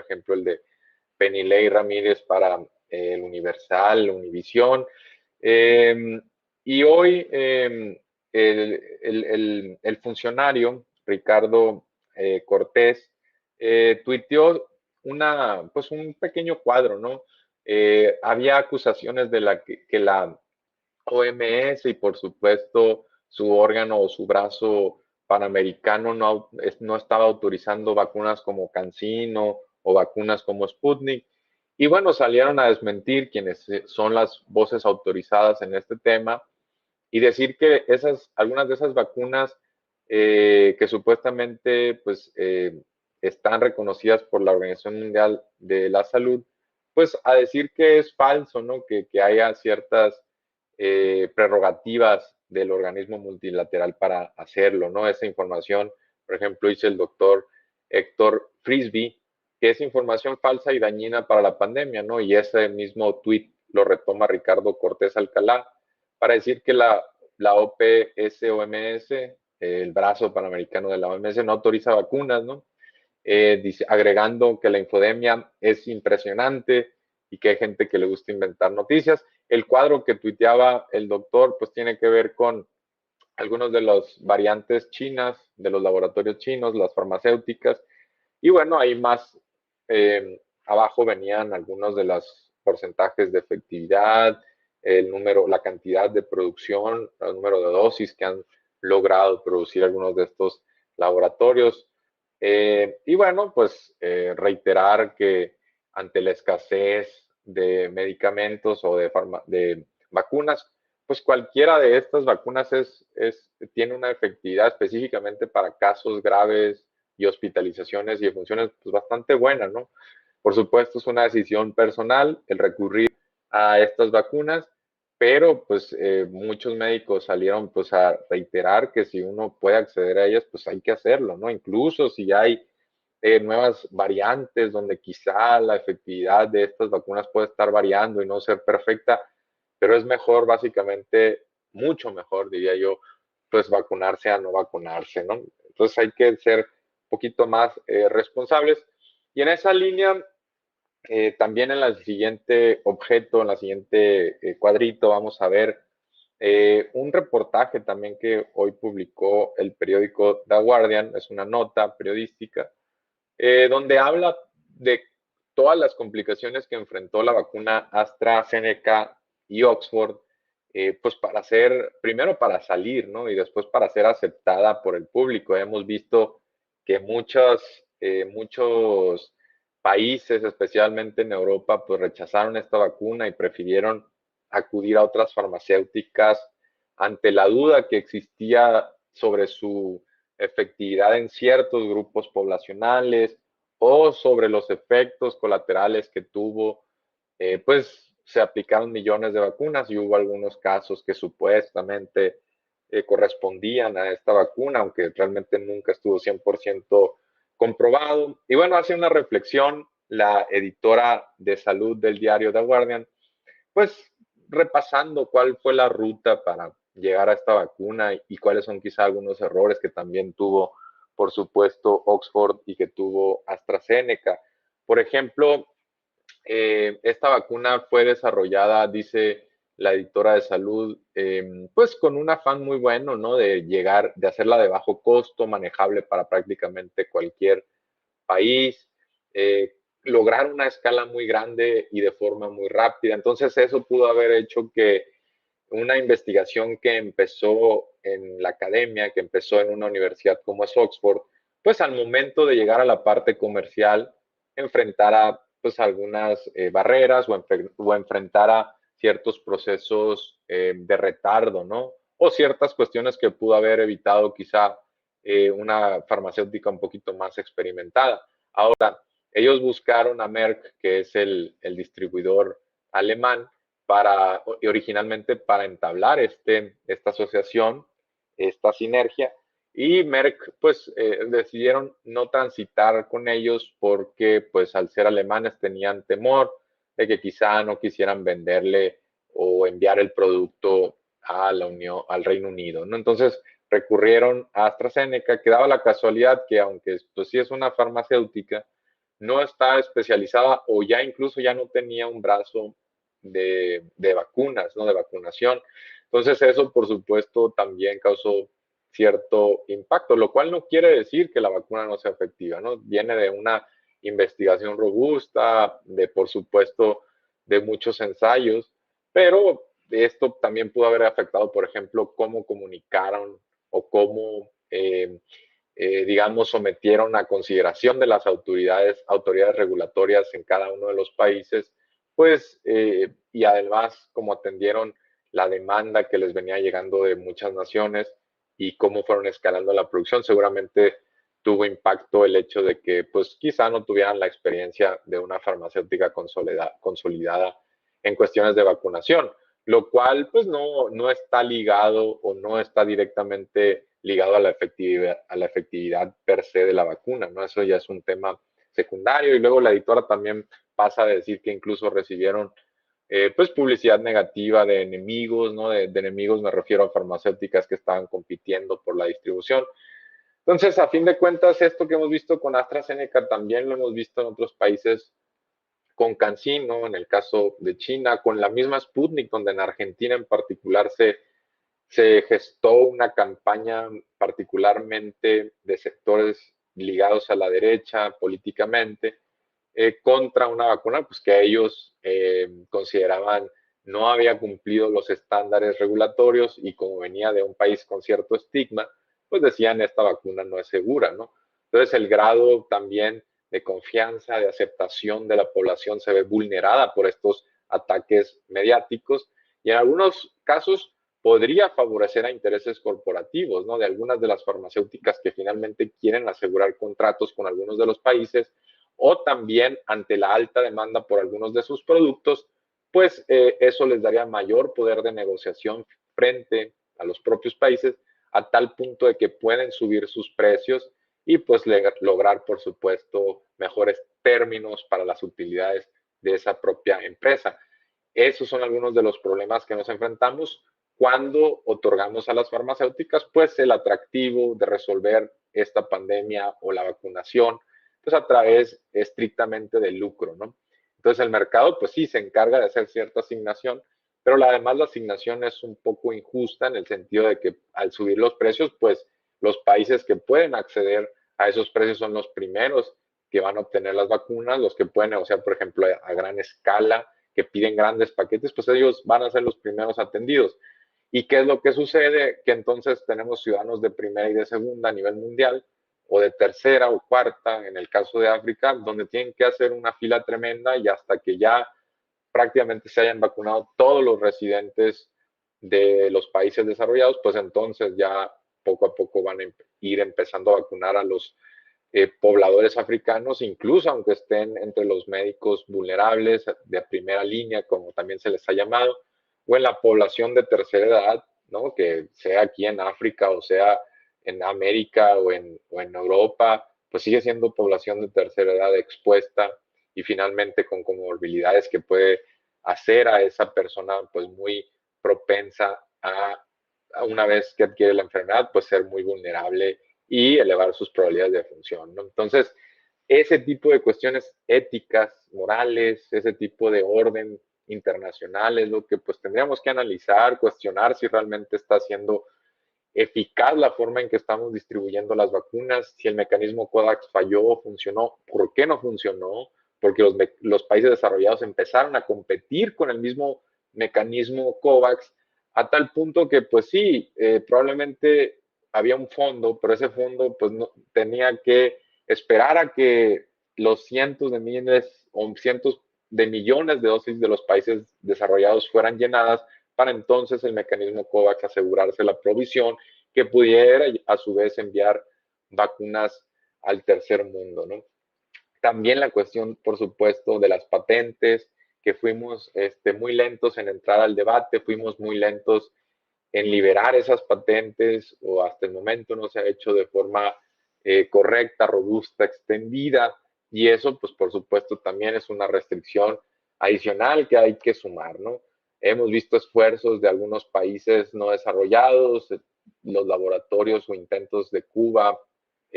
ejemplo, el de Penilei Ramírez para el Universal, Univisión. Y hoy el funcionario Ricardo Cortés tuiteó pues un pequeño cuadro, ¿no? Había acusaciones de que la OMS y por supuesto su órgano o su brazo panamericano no estaba autorizando vacunas como CanSino o vacunas como Sputnik. Y bueno, salieron a desmentir quienes son las voces autorizadas en este tema y decir que algunas de esas vacunas que supuestamente pues, están reconocidas por la Organización Mundial de la Salud, pues a decir que es falso, ¿no? Que haya ciertas prerrogativas del organismo multilateral para hacerlo, ¿no? Esa información, por ejemplo, dice el doctor Héctor Frisby, que es información falsa y dañina para la pandemia, ¿no? Y ese mismo tuit lo retoma Ricardo Cortés Alcalá para decir que la OPS-OMS, el brazo panamericano de la OMS, no autoriza vacunas, ¿no? Agregando que la infodemia es impresionante y que hay gente que le gusta inventar noticias. El cuadro que tuiteaba el doctor, pues tiene que ver con algunos de las variantes chinas, de los laboratorios chinos, las farmacéuticas, y bueno, ahí más abajo venían algunos de los porcentajes de efectividad, el número, la cantidad de producción, el número de dosis que han logrado producir algunos de estos laboratorios. Y bueno, pues reiterar que ante la escasez de medicamentos o de vacunas, pues cualquiera de estas vacunas tiene una efectividad específicamente para casos graves y hospitalizaciones y funciones pues, bastante buenas, ¿no? Por supuesto, es una decisión personal el recurrir a estas vacunas, pero pues muchos médicos salieron pues a reiterar que si uno puede acceder a ellas, pues hay que hacerlo, ¿no? Incluso si hay nuevas variantes donde quizá la efectividad de estas vacunas puede estar variando y no ser perfecta, pero es mejor básicamente, mucho mejor diría yo, pues vacunarse a no vacunarse, ¿no? Entonces hay que ser un poquito más responsables. Y en esa línea, también en el siguiente objeto, en la siguiente cuadrito, vamos a ver un reportaje también que hoy publicó el periódico The Guardian, es una nota periodística, donde habla de todas las complicaciones que enfrentó la vacuna AstraZeneca y Oxford, pues para primero para salir, ¿no? Y después para ser aceptada por el público. Hemos visto que muchos países, especialmente en Europa, pues rechazaron esta vacuna y prefirieron acudir a otras farmacéuticas ante la duda que existía sobre su efectividad en ciertos grupos poblacionales o sobre los efectos colaterales que tuvo, pues se aplicaron millones de vacunas y hubo algunos casos que supuestamente correspondían a esta vacuna, aunque realmente nunca estuvo 100% comprobado. Y bueno, hace una reflexión la editora de salud del diario The Guardian, pues repasando cuál fue la ruta para llegar a esta vacuna y cuáles son quizá algunos errores que también tuvo, por supuesto, Oxford y que tuvo AstraZeneca. Por ejemplo, esta vacuna fue desarrollada, dice la editora de salud, pues con un afán muy bueno, ¿no? De hacerla de bajo costo, manejable para prácticamente cualquier país, lograr una escala muy grande y de forma muy rápida. Entonces eso pudo haber hecho que una investigación que empezó en la academia, que empezó en una universidad como es Oxford, pues al momento de llegar a la parte comercial, enfrentara pues algunas barreras o enfrentara ciertos procesos de retardo, ¿no? O ciertas cuestiones que pudo haber evitado quizá una farmacéutica un poquito más experimentada. Ahora, ellos buscaron a Merck, que es el distribuidor alemán, originalmente para entablar esta asociación, esta sinergia, y Merck pues decidieron no transitar con ellos porque pues al ser alemanes tenían temor de que quizá no quisieran venderle o enviar el producto a al Reino Unido, ¿no? Entonces recurrieron a AstraZeneca, que daba la casualidad que aunque pues sí es una farmacéutica, no está especializada o ya incluso ya no tenía un brazo de vacunas, ¿no? De vacunación. Entonces eso, por supuesto, también causó cierto impacto, lo cual no quiere decir que la vacuna no sea efectiva, ¿no? Viene de una investigación robusta, de, por supuesto, de muchos ensayos, pero esto también pudo haber afectado, por ejemplo, cómo comunicaron o cómo, digamos, sometieron a consideración de las autoridades regulatorias en cada uno de los países, pues, y además cómo atendieron la demanda que les venía llegando de muchas naciones y cómo fueron escalando la producción. Seguramente tuvo impacto el hecho de que, pues, quizá no tuvieran la experiencia de una farmacéutica consolidada en cuestiones de vacunación, lo cual, pues, no está ligado o no está directamente ligado a la efectividad per se de la vacuna, ¿no? Eso ya es un tema secundario. Y luego la editora también pasa a decir que incluso recibieron pues publicidad negativa de enemigos, ¿no? De enemigos me refiero a farmacéuticas que estaban compitiendo por la distribución. Entonces, a fin de cuentas, esto que hemos visto con AstraZeneca también lo hemos visto en otros países con CanSino, en el caso de China, con la misma Sputnik, donde en Argentina en particular se gestó una campaña particularmente de sectores ligados a la derecha políticamente, contra una vacuna pues, que ellos consideraban no había cumplido los estándares regulatorios y como venía de un país con cierto estigma, pues decían esta vacuna no es segura, ¿no? Entonces el grado también de confianza, de aceptación de la población se ve vulnerada por estos ataques mediáticos y en algunos casos podría favorecer a intereses corporativos, ¿no? De algunas de las farmacéuticas que finalmente quieren asegurar contratos con algunos de los países o también ante la alta demanda por algunos de sus productos, pues eso les daría mayor poder de negociación frente a los propios países a tal punto de que pueden subir sus precios y pues lograr, por supuesto, mejores términos para las utilidades de esa propia empresa. Esos son algunos de los problemas que nos enfrentamos cuando otorgamos a las farmacéuticas pues el atractivo de resolver esta pandemia o la vacunación pues a través estrictamente del lucro, ¿no? Entonces el mercado pues sí se encarga de hacer cierta asignación, pero además la asignación es un poco injusta en el sentido de que al subir los precios pues los países que pueden acceder a esos precios son los primeros que van a obtener las vacunas, los que pueden negociar por ejemplo a gran escala, que piden grandes paquetes, pues ellos van a ser los primeros atendidos. ¿Y qué es lo que sucede? Que entonces tenemos ciudadanos de primera y de segunda a nivel mundial, o de tercera o cuarta, en el caso de África, donde tienen que hacer una fila tremenda y hasta que ya prácticamente se hayan vacunado todos los residentes de los países desarrollados, pues entonces ya poco a poco van a ir empezando a vacunar a los pobladores africanos, incluso aunque estén entre los médicos vulnerables de primera línea, como también se les ha llamado, o en la población de tercera edad, ¿no? Que sea aquí en África o sea en América o en Europa, pues sigue siendo población de tercera edad expuesta y finalmente con comorbilidades que puede hacer a esa persona pues muy propensa a una vez que adquiere la enfermedad, pues ser muy vulnerable y elevar sus probabilidades de función, ¿no? Entonces, ese tipo de cuestiones éticas, morales, ese tipo de orden internacional es lo que pues tendríamos que analizar, cuestionar si realmente está siendo eficaz la forma en que estamos distribuyendo las vacunas, si el mecanismo COVAX falló, funcionó, por qué no funcionó, porque los países desarrollados empezaron a competir con el mismo mecanismo COVAX a tal punto que pues sí, probablemente había un fondo, pero ese fondo pues no, tenía que esperar a que los cientos de miles o cientos de millones de dosis de los países desarrollados fueran llenadas para entonces el mecanismo COVAX asegurarse la provisión que pudiera a su vez enviar vacunas al tercer mundo, ¿no? También la cuestión, por supuesto, de las patentes, que fuimos muy lentos en entrar al debate, fuimos muy lentos en liberar esas patentes o hasta el momento no se ha hecho de forma correcta, robusta, extendida y eso pues por supuesto también es una restricción adicional que hay que sumar, ¿no? Hemos visto esfuerzos de algunos países no desarrollados, los laboratorios o intentos de Cuba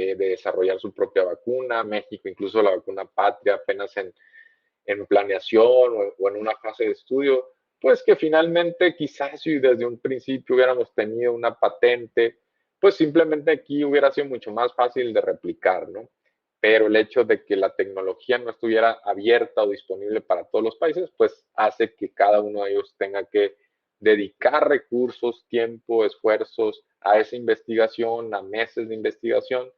de desarrollar su propia vacuna. México, incluso la vacuna patria, apenas en planeación o en una fase de estudio, pues que finalmente quizás si desde un principio hubiéramos tenido una patente, pues simplemente aquí hubiera sido mucho más fácil de replicar, ¿no? Pero el hecho de que la tecnología no estuviera abierta o disponible para todos los países, pues hace que cada uno de ellos tenga que dedicar recursos, tiempo, esfuerzos a esa investigación, a meses de investigación,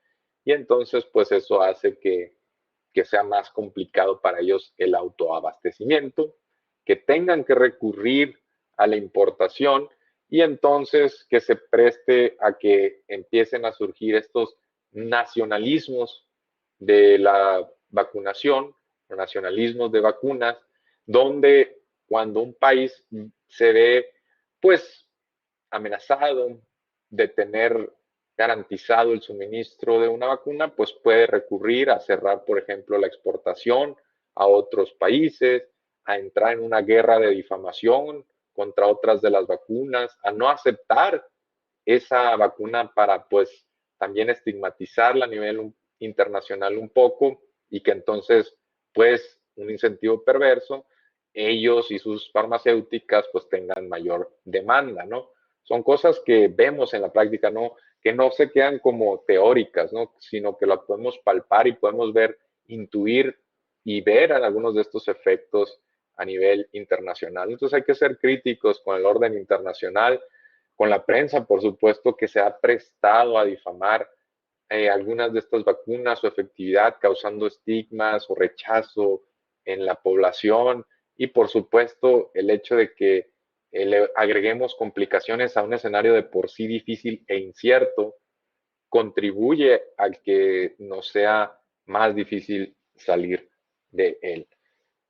y entonces pues eso hace que sea más complicado para ellos el autoabastecimiento, que tengan que recurrir a la importación y entonces que se preste a que empiecen a surgir estos nacionalismos de la vacunación, nacionalismos de vacunas, donde cuando un país se ve pues amenazado de tener garantizado el suministro de una vacuna, pues puede recurrir a cerrar, por ejemplo, la exportación a otros países, a entrar en una guerra de difamación contra otras de las vacunas, a no aceptar esa vacuna para pues también estigmatizarla a nivel internacional un poco y que entonces pues un incentivo perverso, ellos y sus farmacéuticas pues tengan mayor demanda, ¿no? Son cosas que vemos en la práctica, ¿no? Que no se quedan como teóricas, ¿no? Sino que las podemos palpar y podemos ver, intuir y ver algunos de estos efectos a nivel internacional. Entonces hay que ser críticos con el orden internacional, con la prensa, por supuesto, que se ha prestado a difamar algunas de estas vacunas, su efectividad, causando estigmas o rechazo en la población y, por supuesto, el hecho de que le agreguemos complicaciones a un escenario de por sí difícil e incierto, contribuye a que nos sea más difícil salir de él.